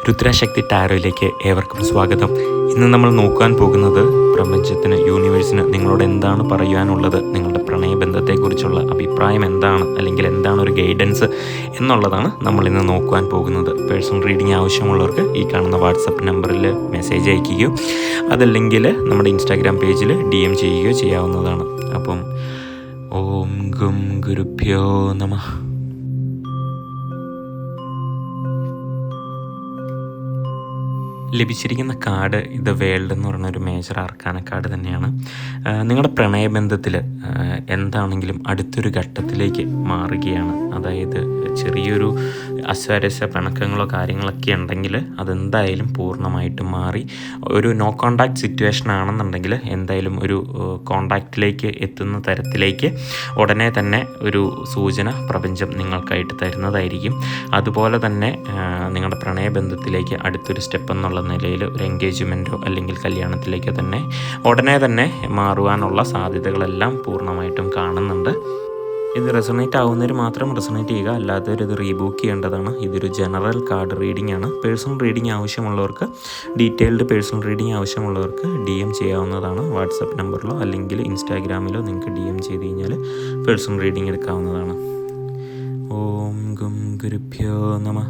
രുദ്രശക്തി ടാരോയിലേക്ക് ഏവർക്കും സ്വാഗതം. ഇന്ന് നമ്മൾ നോക്കാൻ പോകുന്നത് പ്രപഞ്ചത്തിന്, യൂണിവേഴ്സിന് നിങ്ങളോട് എന്താണ് പറയാനുള്ളത്, നിങ്ങളുടെ പ്രണയബന്ധത്തെക്കുറിച്ചുള്ള അഭിപ്രായം എന്താണ്, അല്ലെങ്കിൽ എന്താണ് ഒരു ഗൈഡൻസ് എന്നുള്ളതാണ് നമ്മൾ ഇന്ന് നോക്കാൻ പോകുന്നത്. പേഴ്സണൽ റീഡിംഗ് ആവശ്യമുള്ളവർക്ക് ഈ കാണുന്ന വാട്സപ്പ് നമ്പറിൽ മെസ്സേജ് അയക്കുകയോ അതല്ലെങ്കിൽ നമ്മുടെ ഇൻസ്റ്റാഗ്രാം പേജിൽ DM ചെയ്യുകയോ ചെയ്യാവുന്നതാണ്. അപ്പം ഓം ഗും ഗുരുഭ്യോ നമഃ. ലഭിച്ചിരിക്കുന്ന കാർഡ് ഇത് വേൾഡ് എന്ന് പറയുന്നൊരു മേജർ ആർക്കാന കാർഡ് തന്നെയാണ്. നിങ്ങളുടെ പ്രണയബന്ധത്തിൽ എന്താണെങ്കിലും അടുത്തൊരു ഘട്ടത്തിലേക്ക് മാറുകയാണ്. അതായത് ചെറിയൊരു അസ്വാരസ്യ പിണക്കങ്ങളോ കാര്യങ്ങളൊക്കെ ഉണ്ടെങ്കിൽ അതെന്തായാലും പൂർണ്ണമായിട്ടും മാറി ഒരു നോ കോണ്ടാക്ട് സിറ്റുവേഷൻ ആണെന്നുണ്ടെങ്കിൽ എന്തായാലും ഒരു കോണ്ടാക്റ്റിലേക്ക് എത്തുന്ന തരത്തിലേക്ക് ഉടനെ തന്നെ ഒരു സൂചന പ്രപഞ്ചം നിങ്ങൾക്കായിട്ട് തരുന്നതായിരിക്കും. അതുപോലെ തന്നെ നിങ്ങളുടെ പ്രണയബന്ധത്തിലേക്ക് അടുത്തൊരു സ്റ്റെപ്പ് എന്നുള്ള നിലയിൽ ഒരു എൻഗേജ്മെൻറ്റോ അല്ലെങ്കിൽ കല്യാണത്തിലേക്കോ തന്നെ ഉടനെ തന്നെ മാറുവാനുള്ള സാധ്യതകളെല്ലാം പൂർണ്ണമായിട്ടും കാണുന്നുണ്ട്. ഇത് റെസൊണേറ്റ് ആവുന്നവർ മാത്രം റെസൊണേറ്റ് ചെയ്യുക, അല്ലാത്തവർ ഇത് റീബുക്ക് ചെയ്യേണ്ടതാണ്. ഇതൊരു ജനറൽ കാർഡ് റീഡിംഗ് ആണ്. പേഴ്സണൽ റീഡിംഗ് ആവശ്യമുള്ളവർക്ക്, ഡീറ്റെയിൽഡ് പേഴ്സണൽ റീഡിംഗ് ആവശ്യമുള്ളവർക്ക് DM ചെയ്യാവുന്നതാണ്. വാട്സപ്പ് നമ്പറിലോ അല്ലെങ്കിൽ ഇൻസ്റ്റാഗ്രാമിലോ നിങ്ങൾക്ക് DM ചെയ്ത് കഴിഞ്ഞാൽ പേഴ്സണൽ റീഡിംഗ് എടുക്കാവുന്നതാണ്. ഓം ഗും ഗുരുഭ്യോ നമഃ.